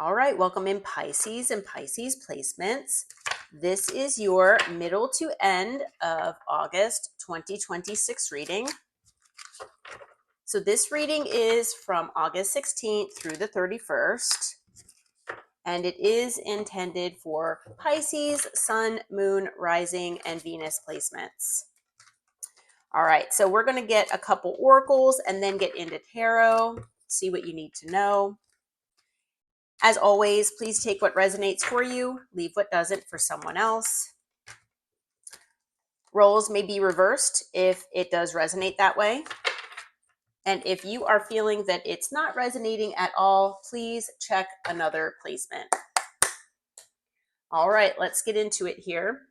All right, welcome in Pisces and Pisces placements. This is your middle to end of August 2026 reading. So this reading is from August 16th through the 31st, and it is intended for Pisces, Sun, Moon, Rising, and Venus placements. All right, so we're going to get a couple oracles and then get into tarot, see what you need to know. As always, please take what resonates for you, leave what doesn't for someone else. Roles may be reversed if it does resonate that way. And if you are feeling that it's not resonating at all, please check another placement. All right, let's get into it here.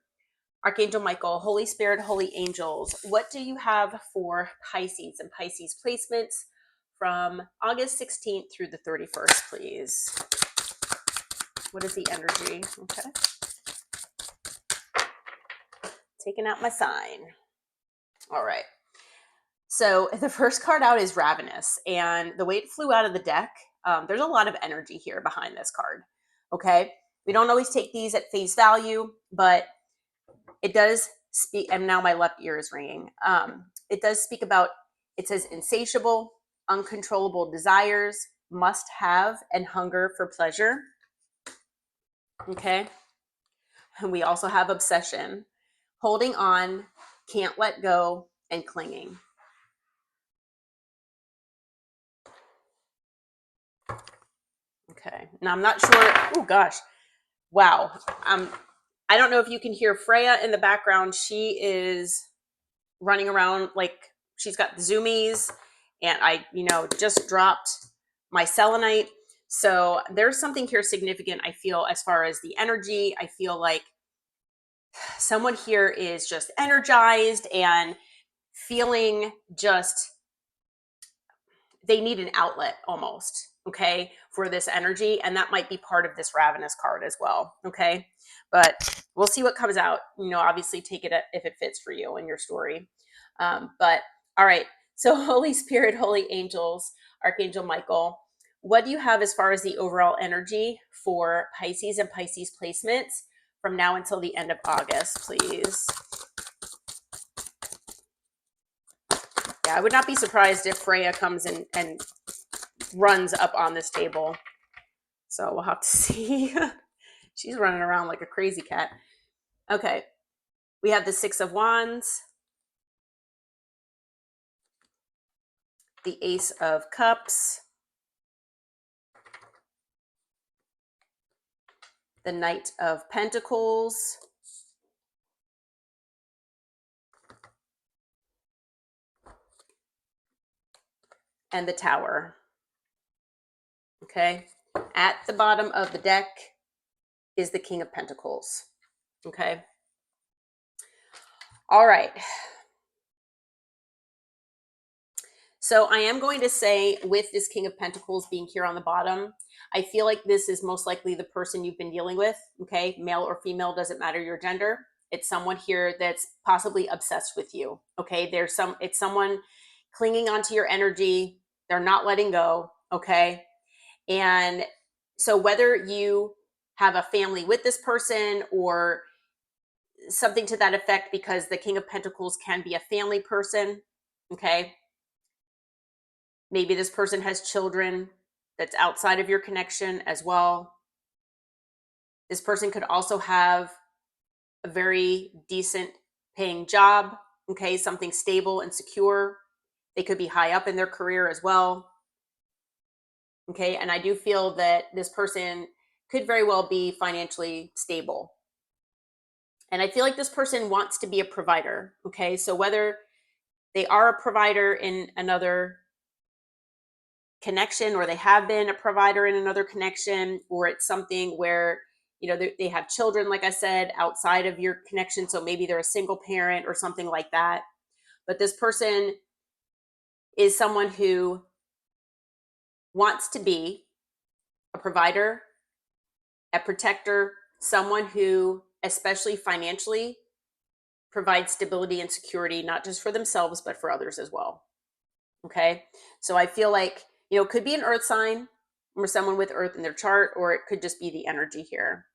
Archangel Michael, Holy Spirit, Holy Angels, what do you have for Pisces and Pisces placements from August 16th through the 31st, please? What is the energy? Okay. Taking out my sign. All right. So the first card out is Ravenous, and the way it flew out of the deck, there's a lot of energy here behind this card. Okay. We don't always take these at face value, but it does speak, and now my left ear is ringing. It does speak about, it says insatiable, uncontrollable desires, must have, and hunger for pleasure. Okay. And we also have obsession, holding on, can't let go, and clinging. Okay. Now I'm not sure. Oh gosh. Wow. I don't know if you can hear Freya in the background. She is running around like she's got the zoomies, and I, just dropped my selenite. So there's something here significant, I feel, as far as the energy. I feel like someone here is just energized and feeling just, they need an outlet almost, okay, for this energy. And that might be part of this Ravenous card as well, okay? But we'll see what comes out. Obviously take it if it fits for you and your story. But all right, so Holy Spirit, Holy Angels, Archangel Michael, what do you have as far as the overall energy for Pisces and Pisces placements from now until the end of August, please? Yeah, I would not be surprised if Freya comes in and runs up on this table. So we'll have to see. She's running around like a crazy cat. Okay. We have the Six of Wands, the Ace of Cups, the Knight of Pentacles, and the Tower. Okay. At the bottom of the deck is the King of Pentacles. Okay. All right. So I am going to say, with this King of Pentacles being here on the bottom, I feel like this is most likely the person you've been dealing with. Okay. Male or female, doesn't matter your gender. It's someone here that's possibly obsessed with you. Okay. It's someone clinging onto your energy. They're not letting go. Okay. And so whether you have a family with this person or something to that effect, because the King of Pentacles can be a family person. Okay. Maybe this person has children that's outside of your connection as well. This person could also have a very decent paying job. Okay. Something stable and secure. They could be high up in their career as well. Okay. And I do feel that this person could very well be financially stable. And I feel like this person wants to be a provider. Okay. So whether they are a provider in another connection, or they have been a provider in another connection, or it's something where, they have children, like I said, outside of your connection. So maybe they're a single parent or something like that. But this person is someone who wants to be a provider, a protector, someone who, especially financially, provides stability and security, not just for themselves, but for others as well. Okay. So I feel like, it could be an earth sign. or someone with Earth in their chart, or it could just be the energy here.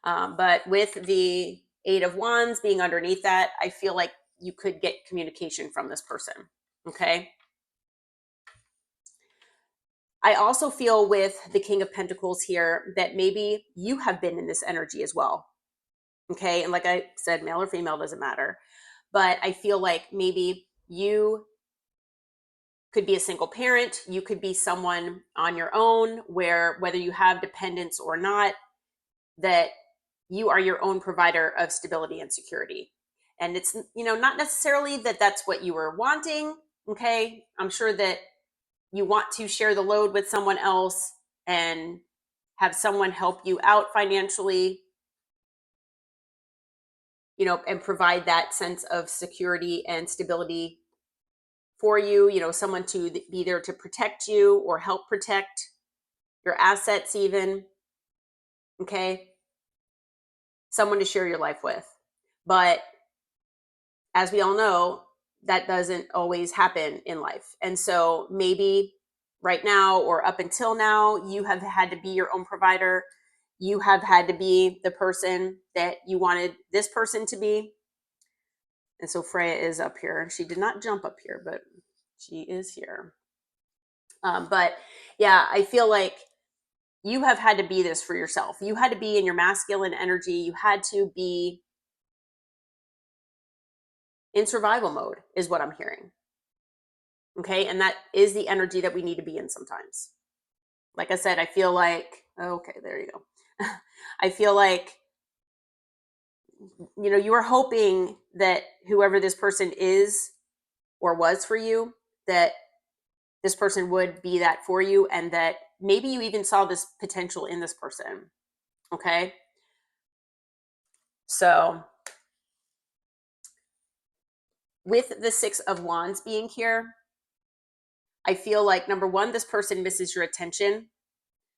But with the Eight of Wands being underneath that, I feel like you could get communication from this person. Okay. I also feel with the King of Pentacles here that maybe you have been in this energy as well. Okay. And like I said, male or female doesn't matter. But I feel like maybe you could be a single parent. You could be someone on your own where whether you have dependents or not, that you are your own provider of stability and security. And it's, not necessarily that that's what you were wanting. Okay. I'm sure that you want to share the load with someone else and have someone help you out financially, and provide that sense of security and stability for you, someone to be there to protect you or help protect your assets even. Okay. Someone to share your life with. But as we all know, that doesn't always happen in life. And so maybe right now or up until now, you have had to be your own provider. You have had to be the person that you wanted this person to be. And so Freya is up here. She did not jump up here, but she is here. But yeah, I feel like you have had to be this for yourself. You had to be in your masculine energy. You had to be in survival mode is what I'm hearing. Okay. And that is the energy that we need to be in sometimes. Like I said, I feel like, okay, there you go. I feel like, you are hoping that whoever this person is or was for you, that this person would be that for you, and that maybe you even saw this potential in this person. Okay. So with the Six of Wands being here, I feel like number one, this person misses your attention.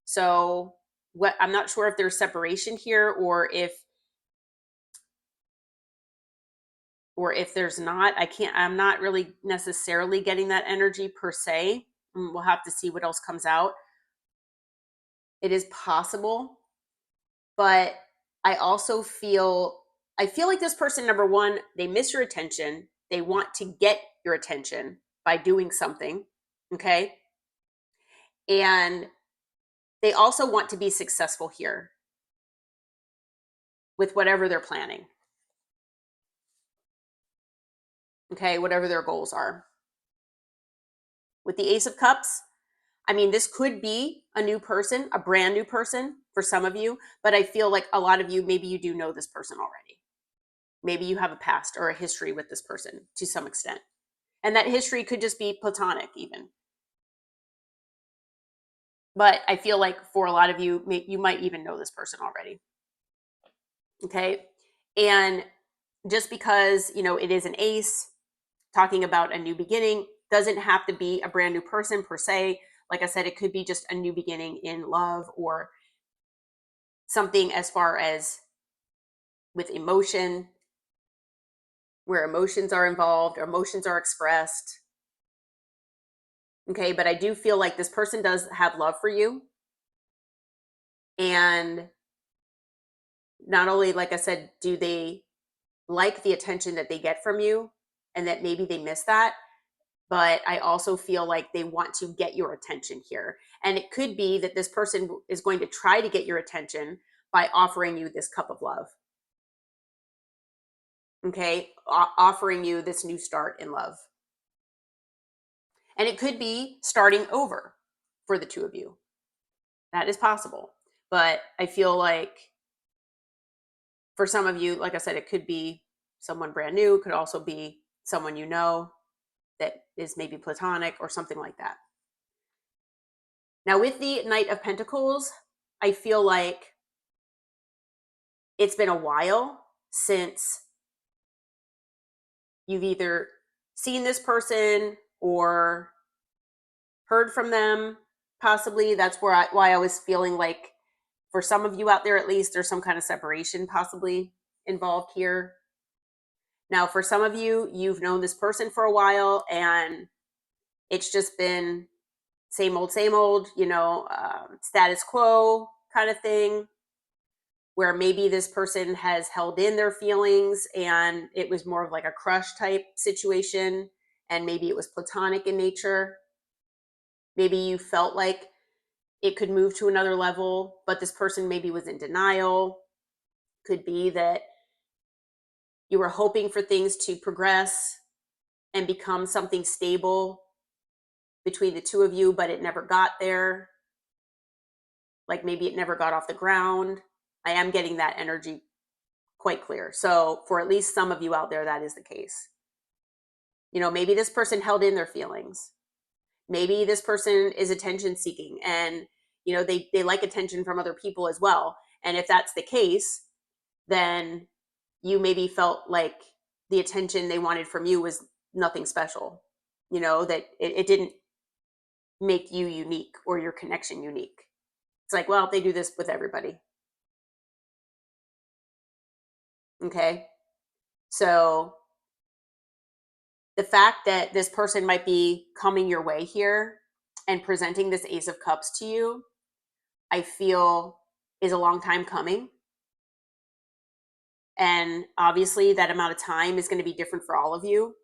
So I'm not sure if there's separation here or if there's not. I'm not really necessarily getting that energy per se. We'll have to see what else comes out. It is possible, but I also feel like this person, number one, they miss your attention. They want to get your attention by doing something. Okay. And they also want to be successful here with whatever they're planning. Okay. Whatever their goals are. With the Ace of Cups, I mean, this could be a new person, a brand new person for some of you, but I feel like a lot of you, maybe you do know this person already. Maybe you have a past or a history with this person to some extent. And that history could just be platonic even. But I feel like for a lot of you, you might even know this person already. Okay. And just because, it is an ace talking about a new beginning doesn't have to be a brand new person per se. Like I said, it could be just a new beginning in love or something as far as with emotion, where emotions are involved, or emotions are expressed. Okay. But I do feel like this person does have love for you. And not only, like I said, do they like the attention that they get from you and that maybe they miss that, but I also feel like they want to get your attention here. And it could be that this person is going to try to get your attention by offering you this cup of love. Okay. Offering you this new start in love. And it could be starting over for the two of you. That is possible. But I feel like for some of you, like I said, it could be someone brand new, could also be someone you know that is maybe platonic or something like that. Now, with the Knight of Pentacles, I feel like it's been a while since you've either seen this person or heard from them. Possibly that's why I was feeling like for some of you out there, at least, there's some kind of separation possibly involved here. Now, for some of you, you've known this person for a while and it's just been same old, status quo kind of thing, where maybe this person has held in their feelings and it was more of like a crush type situation, and maybe it was platonic in nature. Maybe you felt like it could move to another level, but this person maybe was in denial. Could be that you were hoping for things to progress and become something stable between the two of you, but it never got there. Like maybe it never got off the ground. I am getting that energy quite clear. So for at least some of you out there, that is the case. Maybe this person held in their feelings. Maybe this person is attention seeking, and they like attention from other people as well. And if that's the case, then you maybe felt like the attention they wanted from you was nothing special, that it didn't make you unique or your connection unique. It's like, well, they do this with everybody. Okay. So the fact that this person might be coming your way here and presenting this Ace of Cups to you, I feel is a long time coming. And obviously that amount of time is going to be different for all of you.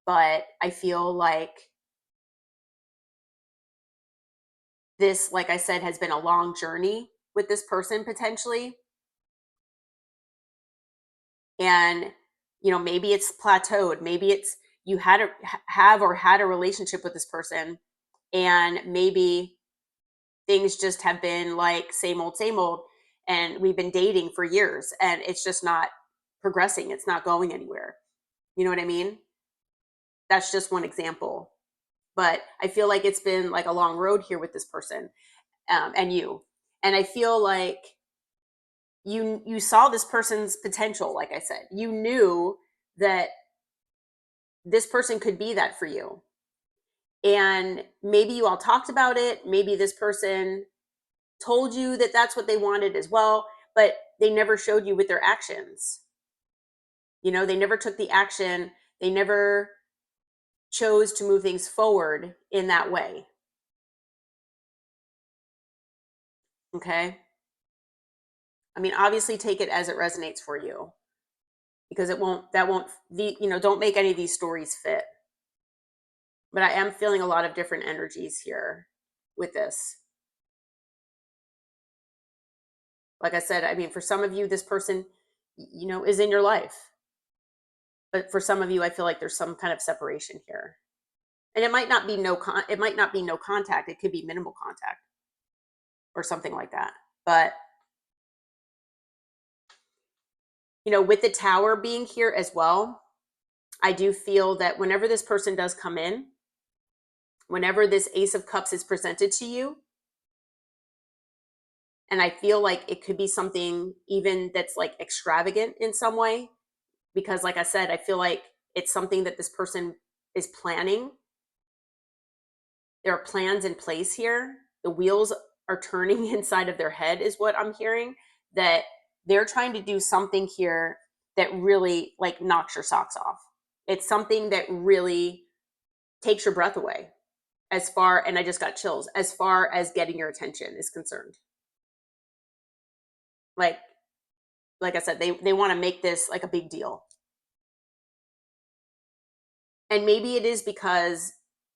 But I feel like this, like I said, has been a long journey with this person potentially. And, maybe it's plateaued. Maybe it's you had a relationship with this person, and maybe things just have been like same old, and we've been dating for years and it's just not progressing. It's not going anywhere. You know what I mean? That's just one example. But I feel like it's been like a long road here with this person, and you. And I feel like you saw this person's potential. Like I said, you knew that this person could be that for you. And maybe you all talked about it. Maybe this person told you that that's what they wanted as well, but they never showed you with their actions. They never took the action. They never chose to move things forward in that way. Okay. I mean, obviously take it as it resonates for you, because don't make any of these stories fit. But I am feeling a lot of different energies here with this. Like I said, I mean, for some of you, this person, is in your life. But for some of you, I feel like there's some kind of separation here. And it might not be no contact. It could be minimal contact or something like that. But with the Tower being here as well, I do feel that whenever this person does come in, whenever this Ace of Cups is presented to you, and I feel like it could be something even that's like extravagant in some way, because like I said, I feel like it's something that this person is planning. There are plans in place here. The wheels are turning inside of their head is what I'm hearing, that they're trying to do something here that really like knocks your socks off. It's something that really takes your breath away, and I just got chills, as far as getting your attention is concerned. Like I said, they want to make this like a big deal. And maybe it is because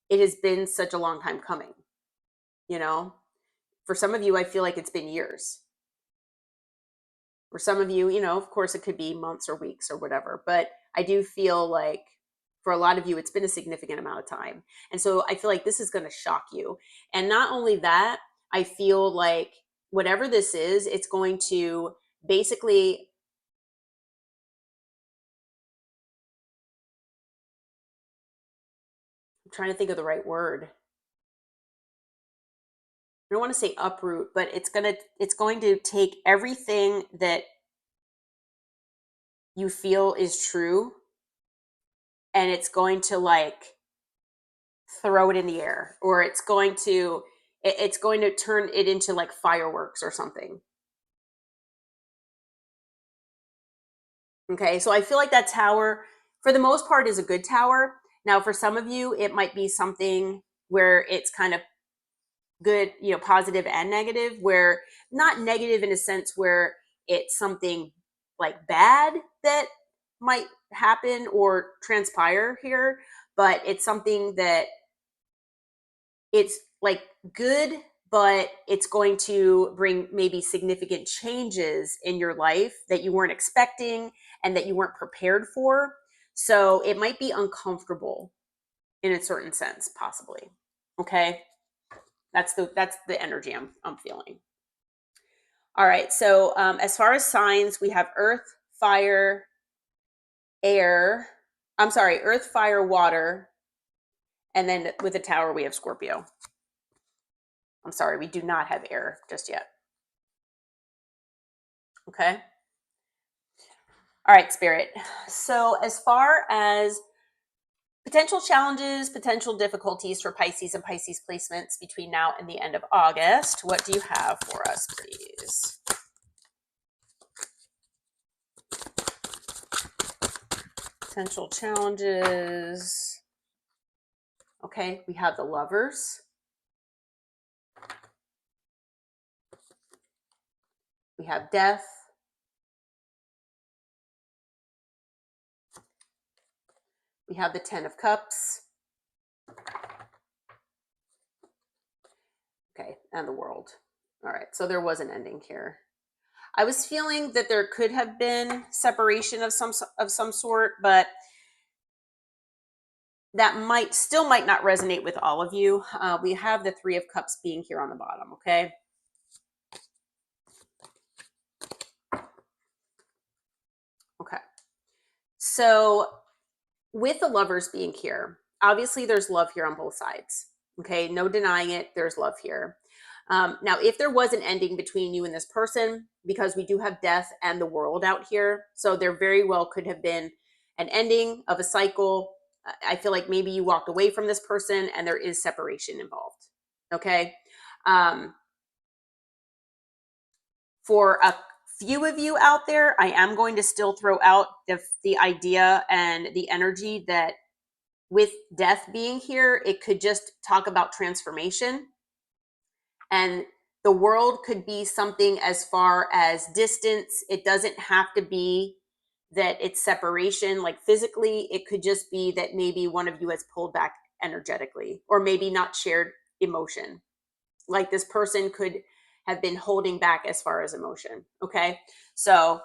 it has been such a long time coming. For some of you, I feel like it's been years. For some of you, of course it could be months or weeks or whatever, but I do feel like for a lot of you, it's been a significant amount of time. And so I feel like this is going to shock you. And not only that, I feel like whatever this is, it's going to basically I'm trying to think of the right word. I don't want to say uproot, but it's going to take everything that you feel is true, and it's going to like throw it in the air, or it's going to turn it into like fireworks or something. Okay, so I feel like that Tower, for the most part, is a good Tower. Now, for some of you, it might be something where it's kind of good, positive and negative, where not negative in a sense where it's something like bad that might happen or transpire here, but it's something that it's like good, but it's going to bring maybe significant changes in your life that you weren't expecting and that you weren't prepared for. So it might be uncomfortable in a certain sense, possibly. Okay. That's the energy I'm feeling. All right. So as far as signs, we have earth, fire, air. I'm sorry, earth, fire, water. And then with the tower, we have Scorpio. I'm sorry, we do not have air just yet. Okay. All right, Spirit. So as far as potential challenges, potential difficulties for Pisces and Pisces placements between now and the end of August, what do you have for us, please? Potential challenges. Okay, we have the Lovers. We have Death. We have the Ten of Cups. Okay, and the World. All right, so there was an ending here. I was feeling that there could have been separation of some sort, but that might not resonate with all of you. We have the Three of Cups being here on the bottom, okay? Okay. So with the Lovers being here, obviously there's love here on both sides, okay? No denying it, there's love here. Now, if there was an ending between you and this person, because we do have Death and the World out here, so there very well could have been an ending of a cycle. I feel like maybe you walked away from this person and there is separation involved, okay? For a few of you out there, I am going to still throw out the idea and the energy that with Death being here, it could just talk about transformation. And the World could be something as far as distance. It doesn't have to be that it's separation, like physically. It could just be that maybe one of you has pulled back energetically, or maybe not shared emotion. Like this person could have been holding back as far as emotion. Okay. So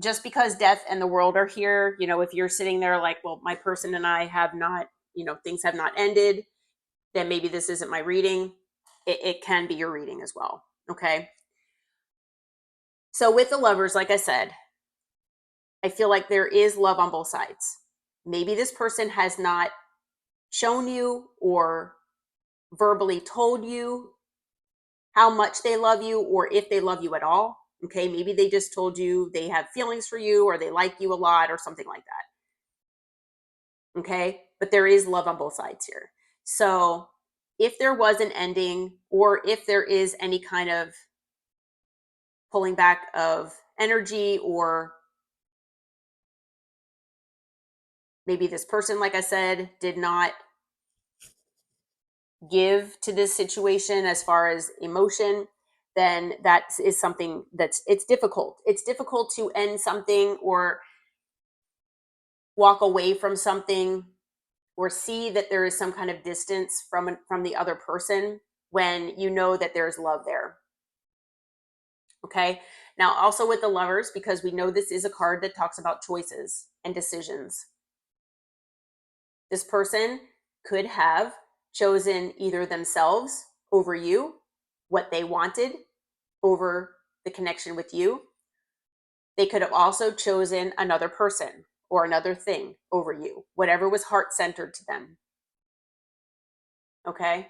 just because Death and the World are here, if you're sitting there like, well, my person and I have not, things have not ended, then maybe this isn't my reading. It can be your reading as well. Okay. So with the Lovers, like I said, I feel like there is love on both sides. Maybe this person has not shown you or verbally told you how much they love you or if they love you at all. Okay. Maybe they just told you they have feelings for you or they like you a lot or something like that. Okay. But there is love on both sides here. So if there was an ending or if there is any kind of pulling back of energy, or maybe this person, like I said, did not give to this situation as far as emotion, then that is something it's difficult. It's difficult to end something or walk away from something or see that there is some kind of distance from the other person when you know that there's love there. Okay. Now, also with the Lovers, because we know this is a card that talks about choices and decisions. This person could have chosen either themselves over you, what they wanted over the connection with you. They could have also chosen another person or another thing over you, whatever was heart-centered to them. Okay?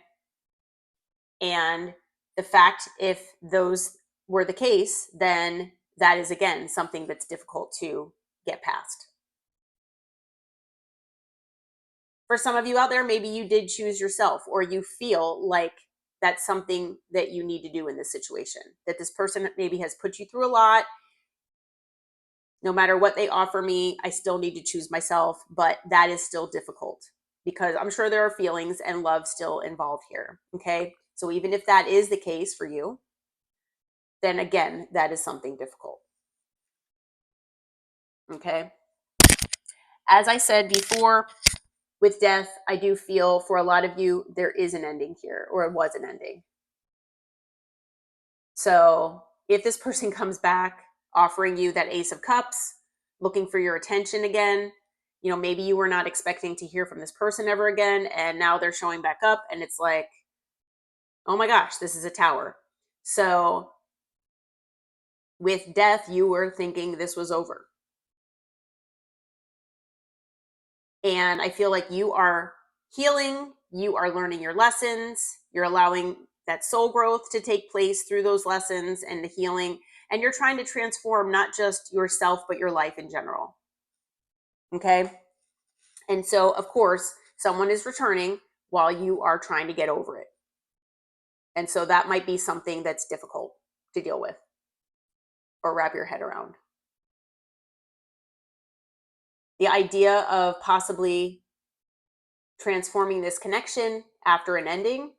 And the fact, if those were the case, then that is, again, something that's difficult to get past. For some of you out there, maybe you did choose yourself, or you feel like that's something that you need to do in this situation, that this person maybe has put you through a lot. No matter what they offer me, I still need to choose myself, but that is still difficult because I'm sure there are feelings and love still involved here. Okay. So even if that is the case for you, then again, that is something difficult. Okay. As I said before, with death, I do feel for a lot of you, there is an ending here, or it was an ending. So if this person comes back offering you that Ace of Cups, looking for your attention again, you know, maybe you were not expecting to hear from this person ever again, and now they're showing back up, and it's like, oh my gosh, this is a Tower. So with death, you were thinking this was over. And I feel like you are healing, you are learning your lessons, you're allowing that soul growth to take place through those lessons and the healing. And you're trying to transform not just yourself, but your life in general. Okay. And so, of course, someone is returning while you are trying to get over it. And so that might be something that's difficult to deal with or wrap your head around. The idea of possibly transforming this connection after an ending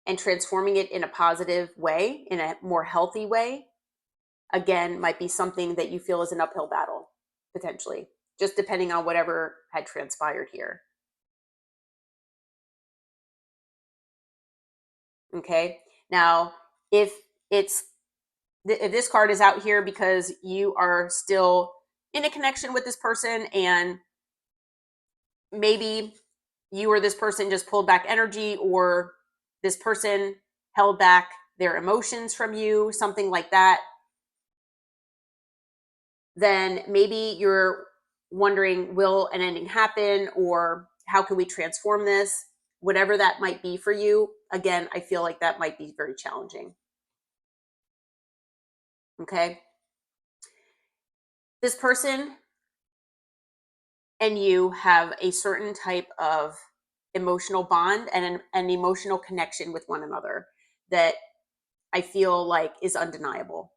and transforming it in a positive way, in a more healthy way, again, might be something that you feel is an uphill battle, potentially, just depending on whatever had transpired here. Okay. Now, if it's if this card is out here because you are still in a connection with this person, and maybe you or this person just pulled back energy, or this person held back their emotions from you, something like that, then maybe you're wondering, will an ending happen, or how can we transform this? Whatever that might be for you, again, I feel like that might be very challenging. Okay. This person and you have a certain type of emotional bond and an emotional connection with one another that I feel like is undeniable.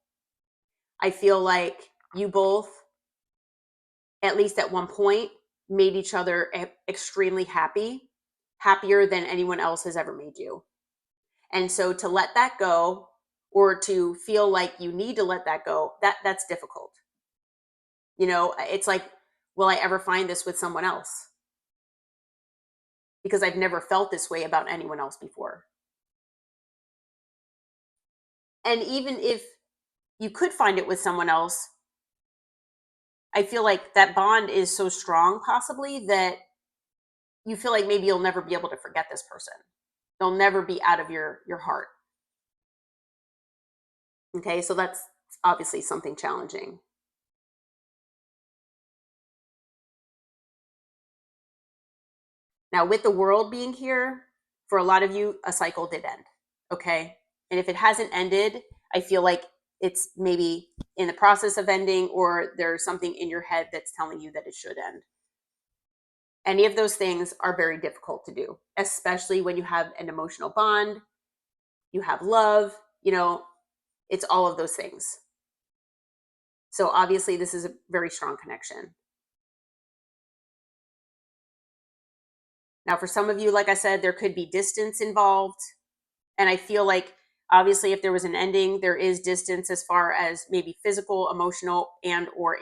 I feel like you both, at least at one point, made each other extremely happy, happier than anyone else has ever made you. And so to let that go, or to feel like you need to let that go, that's difficult. You know, it's like, will I ever find this with someone else? Because I've never felt this way about anyone else before. And even if you could find it with someone else, I feel like that bond is so strong, possibly, that you feel like maybe you'll never be able to forget this person. They'll never be out of your heart. Okay, so that's obviously something challenging. Now, with the World being here, for a lot of you, a cycle did end. Okay, and if it hasn't ended, I feel like it's maybe in the process of ending, or there's something in your head that's telling you that it should end. Any of those things are very difficult to do, especially when you have an emotional bond, you have love, you know, it's all of those things. So obviously, this is a very strong connection. Now, for some of you, like I said, there could be distance involved. And I feel like obviously if there was an ending, there is distance as far as maybe physical, emotional, and or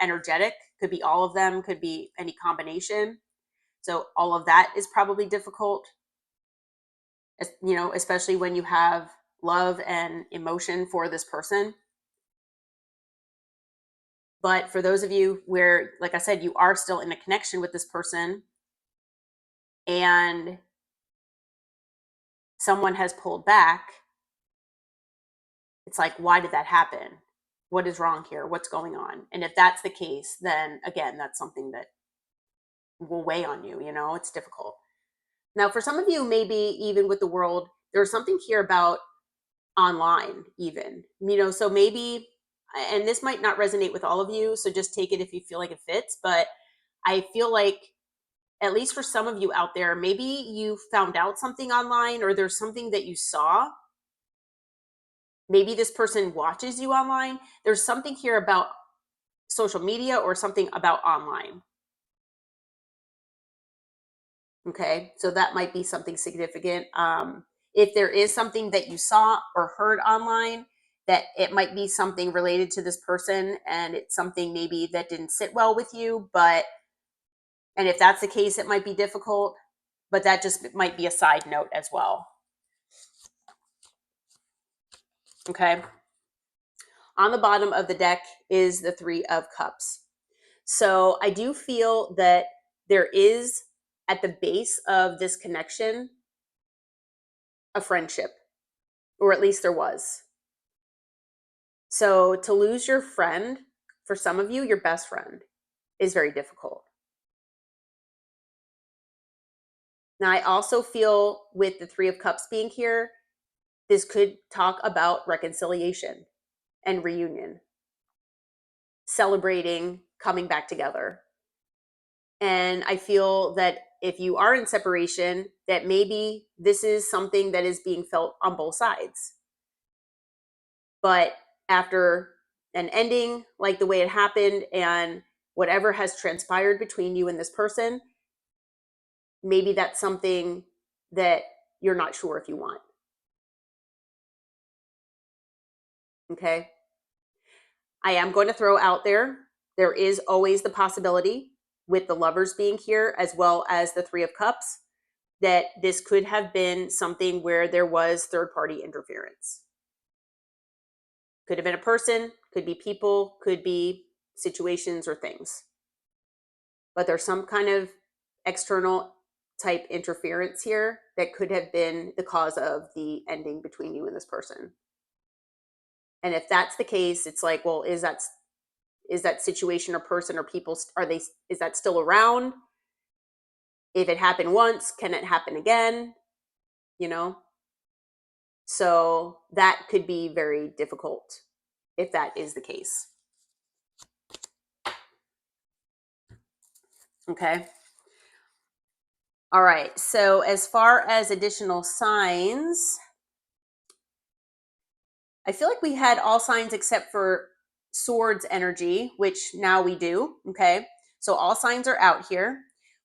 energetic. Could be all of them, could be any combination. So all of that is probably difficult, you know, especially when you have love and emotion for this person. But for those of you where, like I said, you are still in a connection with this person, and someone has pulled back, it's like, why did that happen? What is wrong here? What's going on? And if that's the case, then again, that's something that will weigh on you. You know, it's difficult. Now, for some of you, maybe even with the World, there's something here about online, even, you know, so maybe, and this might not resonate with all of you, so just take it if you feel like it fits. But I feel like, at least for some of you out there, maybe you found out something online, or there's something that you saw. Maybe this person watches you online. There's something here about social media or something about online. Okay, so that might be something significant. If there is something that you saw or heard online, that it might be something related to this person and it's something maybe that didn't sit well with you, and if that's the case, it might be difficult, but that just might be a side note as well. Okay. On the bottom of the deck is the Three of Cups. So I do feel that there is at the base of this connection a friendship, or at least there was. So to lose your friend, for some of you, your best friend, is very difficult. Now, I also feel with the Three of Cups being here, this could talk about reconciliation and reunion, celebrating coming back together. And I feel that if you are in separation, that maybe this is something that is being felt on both sides. But after an ending, like the way it happened, and whatever has transpired between you and this person, maybe that's something that you're not sure if you want. Okay. I am going to throw out there is always the possibility with the Lovers being here, as well as the Three of Cups, that this could have been something where there was third party interference. Could have been a person, could be people, could be situations or things. But there's some kind of external type interference here that could have been the cause of the ending between you and this person. And if that's the case, it's like, well, is that situation or person or people, is that still around? If it happened once, can it happen again? You know? So that could be very difficult if that is the case. Okay. All right. So as far as additional signs, I feel like we had all signs except for Swords energy, which now we do. Okay. So all signs are out here.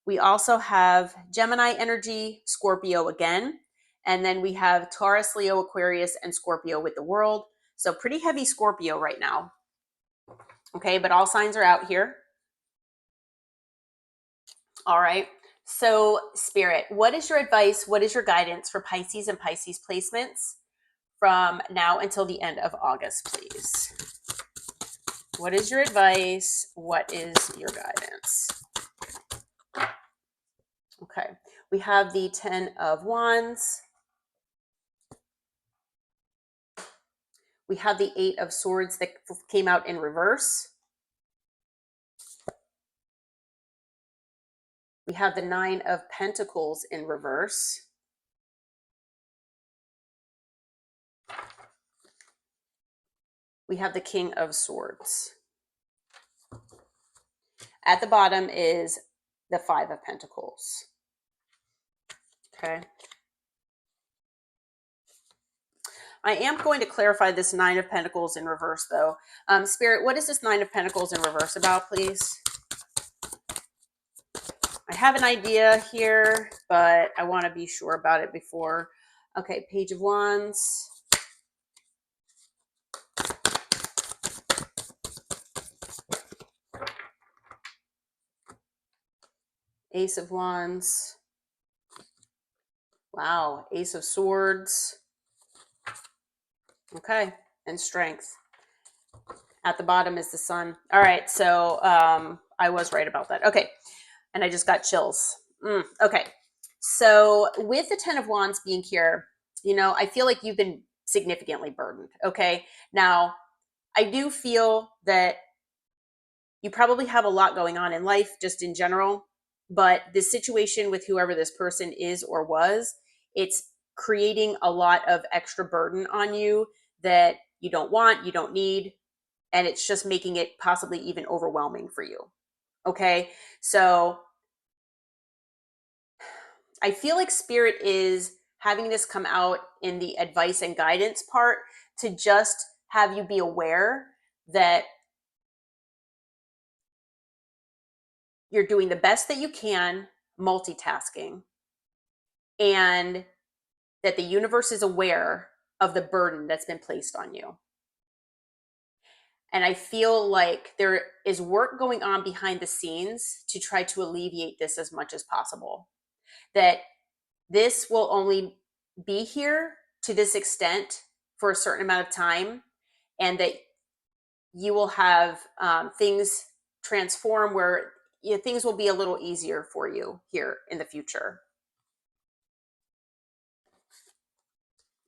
We also have Gemini energy, Scorpio again. And then we have Taurus, Leo, Aquarius, and Scorpio with the World. So pretty heavy Scorpio right now. Okay. But all signs are out here. All right. So, Spirit, what is your advice? What is your guidance for Pisces and Pisces placements from now until the end of August, please? What is your advice? What is your guidance? Okay. We have the 10 of Wands. We have the 8 of Swords that came out in reverse. We have the 9 of Pentacles in reverse. We have the King of Swords. At the bottom is the 5 of Pentacles. Okay. I am going to clarify this 9 of Pentacles in reverse, though. Spirit, what is this 9 of Pentacles in reverse about, please? I have an idea here, but I want to be sure about it before. Okay, Page of Wands. Ace of Wands. Wow, Ace of Swords. Okay, and Strength. At the bottom is the Sun. All right, so I was right about that. Okay, and I just got chills. Okay, so with the 10 of Wands being here, I feel like you've been significantly burdened. Okay, now I do feel that you probably have a lot going on in life just in general, but this situation with whoever this person is or was, it's creating a lot of extra burden on you that you don't want, you don't need, and it's just making it possibly even overwhelming for you. Okay, so I feel like Spirit is having this come out in the advice and guidance part to just have you be aware that you're doing the best that you can, multitasking, and that the universe is aware of the burden that's been placed on you. And I feel like there is work going on behind the scenes to try to alleviate this as much as possible. That this will only be here to this extent for a certain amount of time, and that you will have things transform where things will be a little easier for you here in the future.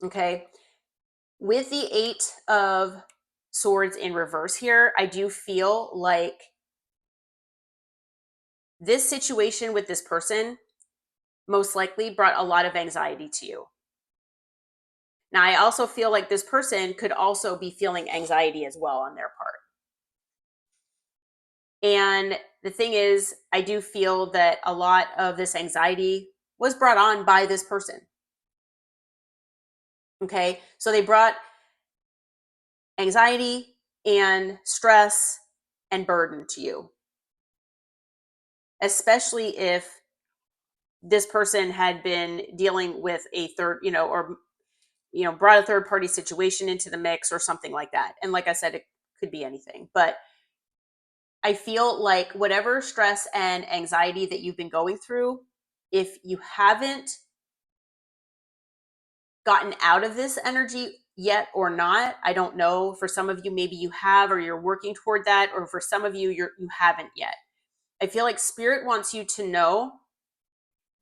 Okay. With the 8 of Swords in reverse here, I do feel like this situation with this person most likely brought a lot of anxiety to you. Now, I also feel like this person could also be feeling anxiety as well on their part. And the thing is, I do feel that a lot of this anxiety was brought on by this person. Okay. So they brought anxiety and stress and burden to you, especially if this person had been dealing with a third, or, brought a third party situation into the mix or something like that. And like I said, it could be anything, but I feel like whatever stress and anxiety that you've been going through, if you haven't gotten out of this energy yet or not, I don't know. For some of you, maybe you have, or you're working toward that, or for some of you, you haven't yet. I feel like Spirit wants you to know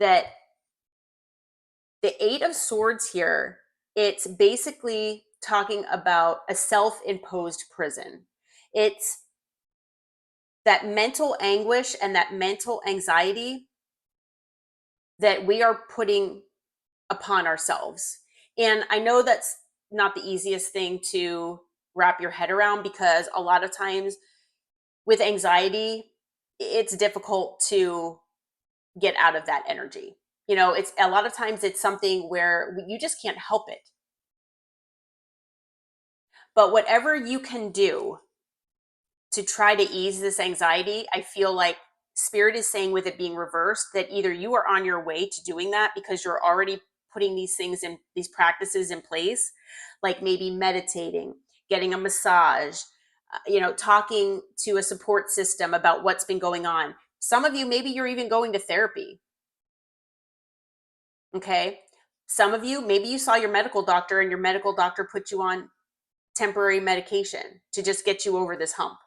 that the 8 of Swords here, it's basically talking about a self-imposed prison. It's that mental anguish and that mental anxiety that we are putting upon ourselves. And I know that's not the easiest thing to wrap your head around, because a lot of times with anxiety, it's difficult to get out of that energy. It's a lot of times it's something where you just can't help it. But whatever you can do to try to ease this anxiety, I feel like Spirit is saying, with it being reversed, that either you are on your way to doing that because you're already putting these things in, these practices in place, like maybe meditating, getting a massage, talking to a support system about what's been going on. Some of you, maybe you're even going to therapy. Okay. Some of you, maybe you saw your medical doctor and your medical doctor put you on temporary medication to just get you over this hump.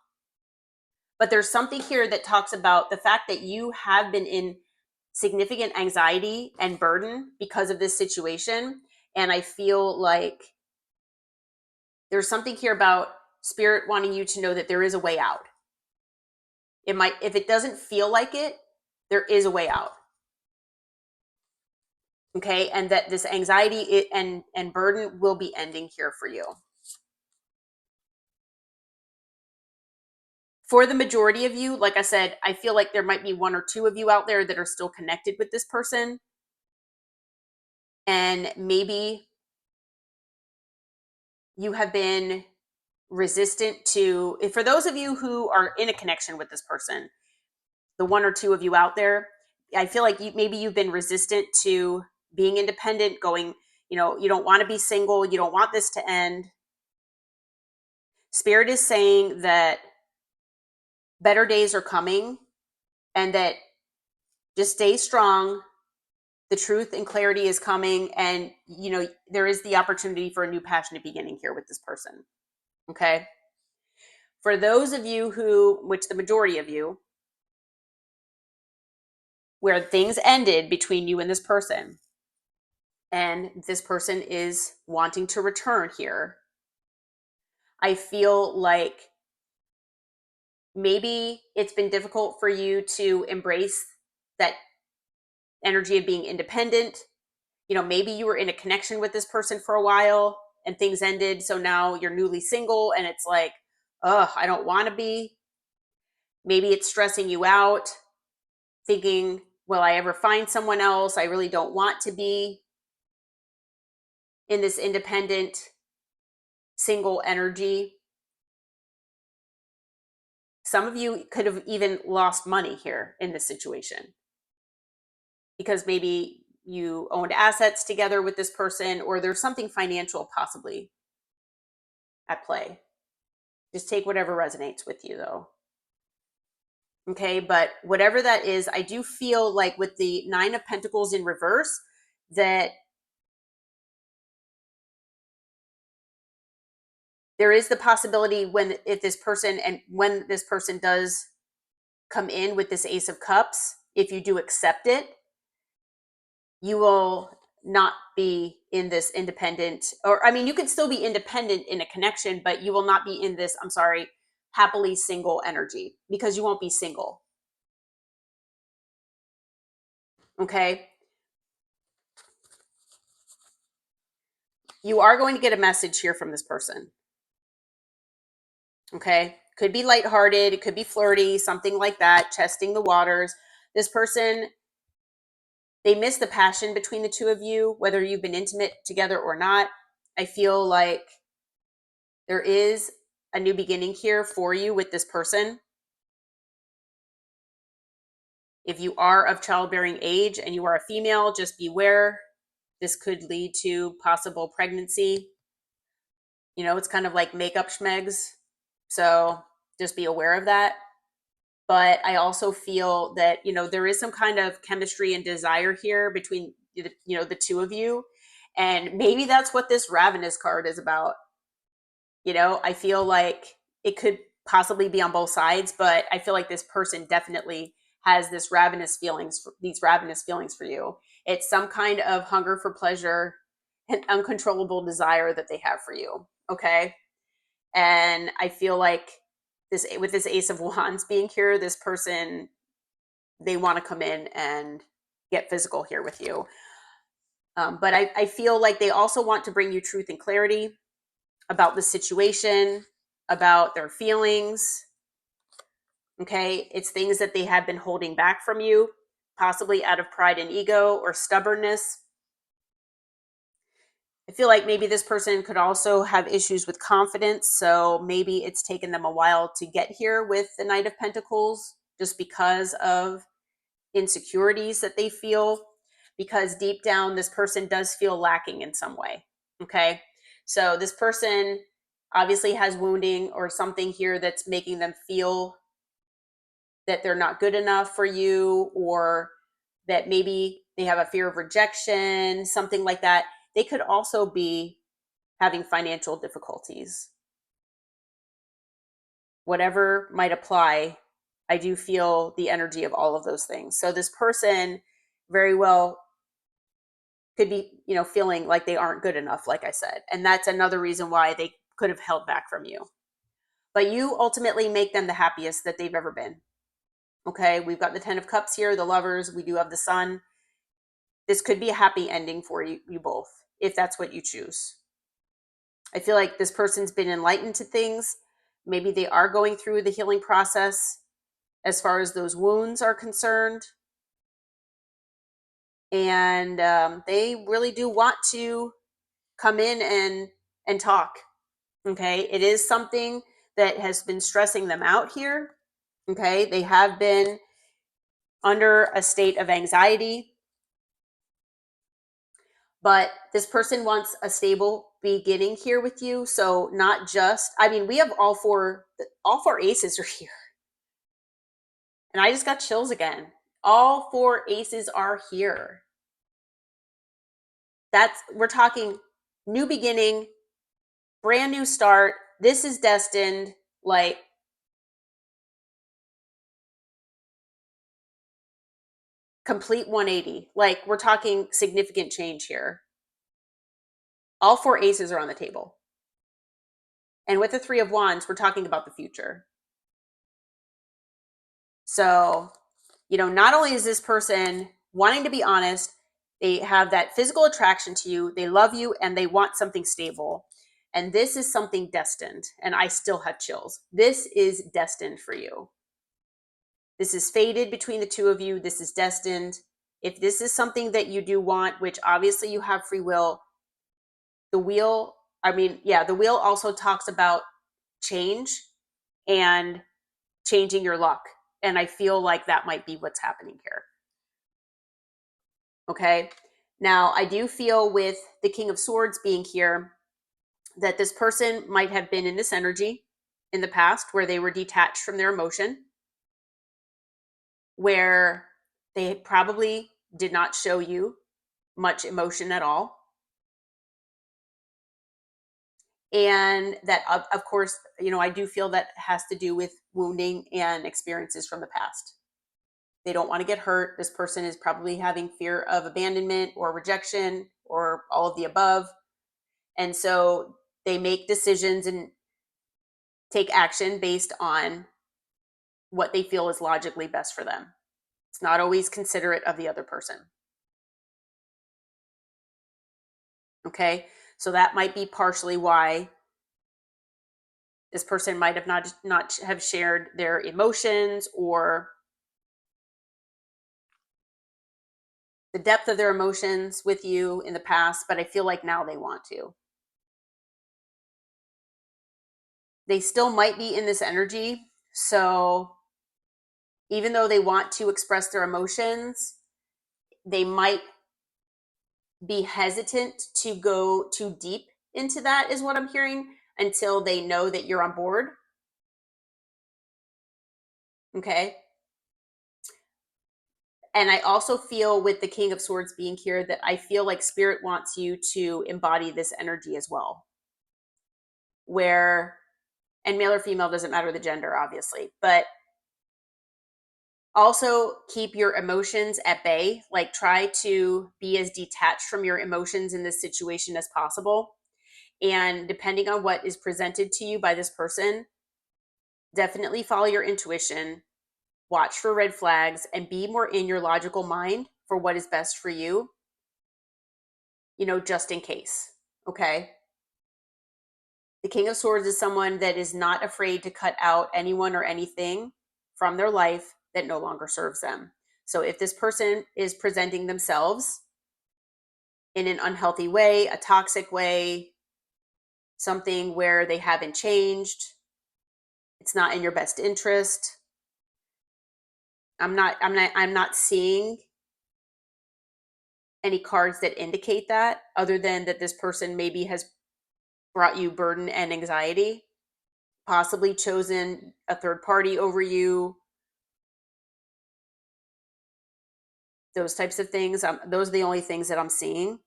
But there's something here that talks about the fact that you have been in significant anxiety and burden because of this situation. And I feel like there's something here about Spirit wanting you to know that there is a way out. It might, if it doesn't feel like it, there is a way out. Okay. And that this anxiety and burden will be ending here for you. For the majority of you, like I said, I feel like there might be 1 or 2 of you out there that are still connected with this person. And maybe you have been resistant to, for those of you who are in a connection with this person, the 1 or 2 of you out there, I feel like maybe you've been resistant to being independent, going, you don't want to be single, you don't want this to end. Spirit is saying that better days are coming, and that just stay strong. The truth and clarity is coming, and there is the opportunity for a new passionate beginning here with this person. Okay. For those of you who, which the majority of you, where things ended between you and this person, and this person is wanting to return here, I feel like maybe it's been difficult for you to embrace that energy of being independent. Maybe you were in a connection with this person for a while and things ended. So now you're newly single and it's like, oh, I don't want to be. Maybe it's stressing you out, thinking, will I ever find someone else? I really don't want to be in this independent, single energy. Some of you could have even lost money here in this situation, because maybe you owned assets together with this person, or there's something financial possibly at play. Just take whatever resonates with you though. Okay, but whatever that is, I do feel like with the 9 of Pentacles in reverse, that there is the possibility when this person does come in with this Ace of Cups, if you do accept it, you will not be in this independent, or I mean, you could still be independent in a connection, but you will not be in this, I'm sorry, happily single energy, because you won't be single. Okay. You are going to get a message here from this person. Okay. Could be lighthearted. It could be flirty, something like that, testing the waters. This person, they miss the passion between the two of you, whether you've been intimate together or not. I feel like there is a new beginning here for you with this person. If you are of childbearing age and you are a female, just beware. This could lead to possible pregnancy. You know, it's kind of like makeup schmegs. So just be aware of that. But I also feel that, you know, there is some kind of chemistry and desire here between, you know, the two of you. And maybe that's what this Ravenous card is about. You know, I feel like it could possibly be on both sides, but I feel like this person definitely has these ravenous feelings for you. It's some kind of hunger for pleasure and uncontrollable desire that they have for you. Okay. And I feel like this, with this Ace of Wands being here, this person, they want to come in and get physical here with you. But I feel like they also want to bring you truth and clarity about the situation, about their feelings. Okay. It's things that they have been holding back from you, possibly out of pride and ego or stubbornness. I feel like maybe this person could also have issues with confidence. So maybe it's taken them a while to get here with the Knight of Pentacles, just because of insecurities that they feel, because deep down, this person does feel lacking in some way. Okay. So this person obviously has wounding or something here that's making them feel that they're not good enough for you, or that maybe they have a fear of rejection, something like that. They could also be having financial difficulties. Whatever might apply, I do feel the energy of all of those things. So this person very well could be, you know, feeling like they aren't good enough, like I said. And that's another reason why they could have held back from you. But you ultimately make them the happiest that they've ever been. Okay, we've got the 10 of Cups here, the Lovers, we do have the Sun. This could be a happy ending for you both, if that's what you choose. I feel like this person's been enlightened to things. Maybe they are going through the healing process as far as those wounds are concerned. And they really do want to come in and talk. Okay, it is something that has been stressing them out here. Okay, they have been under a state of anxiety, but this person wants a stable beginning here with you. So not just, I mean, we have all four aces are here, and I just got chills again. All 4 aces are here. We're talking new beginning, brand new start. This is destined, like, complete 180. Like, we're talking significant change here. All 4 aces are on the table. And with the 3 of Wands, we're talking about the future. So, you know, not only is this person wanting to be honest, they have that physical attraction to you, they love you, and they want something stable. And this is something destined. And I still have chills. This is destined for you. This is fated between the two of you. This is destined. If this is something that you do want, which obviously you have free will, the wheel, the wheel also talks about change and changing your luck. And I feel like that might be what's happening here. Okay. Now, I do feel with the King of Swords being here that this person might have been in this energy in the past where they were detached from their emotion, where they probably did not show you much emotion at all. And that, of course, I do feel that has to do with wounding and experiences from the past. They don't want to get hurt. This person is probably having fear of abandonment or rejection or all of the above. And so they make decisions and take action based on what they feel is logically best for them. It's not always considerate of the other person. Okay, so that might be partially why this person might have not have shared their emotions or the depth of their emotions with you in the past, but I feel like now they want to. They still might be in this energy, so even though they want to express their emotions, they might be hesitant to go too deep into that, is what I'm hearing, until they know that you're on board. Okay. And I also feel with the King of Swords being here that I feel like Spirit wants you to embody this energy as well. Where, and male or female doesn't matter the gender, obviously, but also keep your emotions at bay. Like try to be as detached from your emotions in this situation as possible. And depending on what is presented to you by this person, definitely follow your intuition, watch for red flags, and be more in your logical mind for what is best for you, just in case. Okay. The King of Swords is someone that is not afraid to cut out anyone or anything from their life that no longer serves them. So if this person is presenting themselves in an unhealthy way, a toxic way, something where they haven't changed, it's not in your best interest. I'm not seeing any cards that indicate that, other than that this person maybe has brought you burden and anxiety, possibly chosen a third party over you, those types of things. Those are the only things that I'm seeing.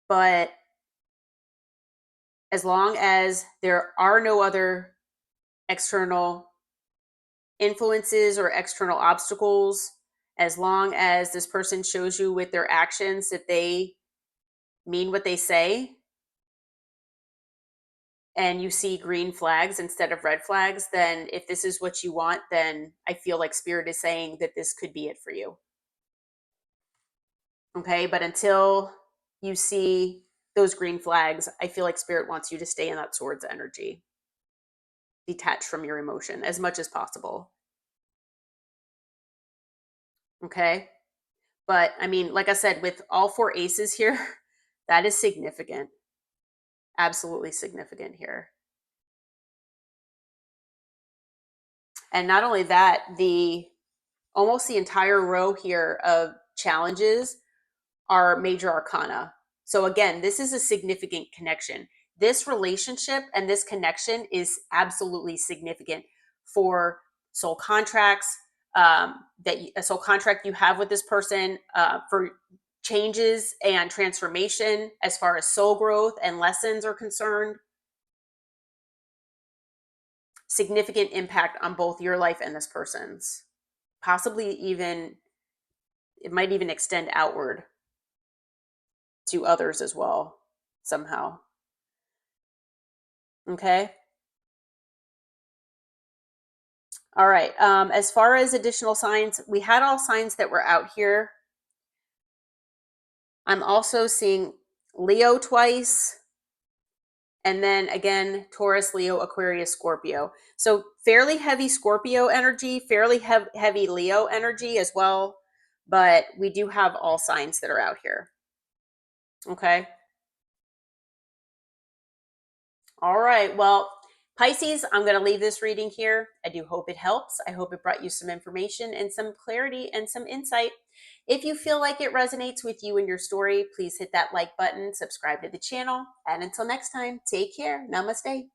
But as long as there are no other external influences or external obstacles, as long as this person shows you with their actions that they mean what they say, and you see green flags instead of red flags, then if this is what you want, then I feel like Spirit is saying that this could be it for you. Okay, but until you see those green flags, I feel like Spirit wants you to stay in that Swords energy, detached from your emotion as much as possible. Okay, but I mean, like I said, with all four aces here, that is significant. Absolutely significant here. And not only that, almost the entire row here of challenges are major arcana. So again, this is a significant connection. This relationship and this connection is absolutely significant for soul contracts, a soul contract you have with this person, for changes and transformation as far as soul growth and lessons are concerned. Significant impact on both your life and this person's. Possibly even, it might even extend outward to others as well, somehow. Okay. All right. As far as additional signs, we had all signs that were out here. I'm also seeing Leo twice. And then again, Taurus, Leo, Aquarius, Scorpio. So fairly heavy Scorpio energy, fairly heavy Leo energy as well. But we do have all signs that are out here. Okay. All right. Well, Pisces, I'm going to leave this reading here. I do hope it helps. I hope it brought you some information and some clarity and some insight. If you feel like it resonates with you and your story, please hit that like button, subscribe to the channel, and until next time, take care. Namaste.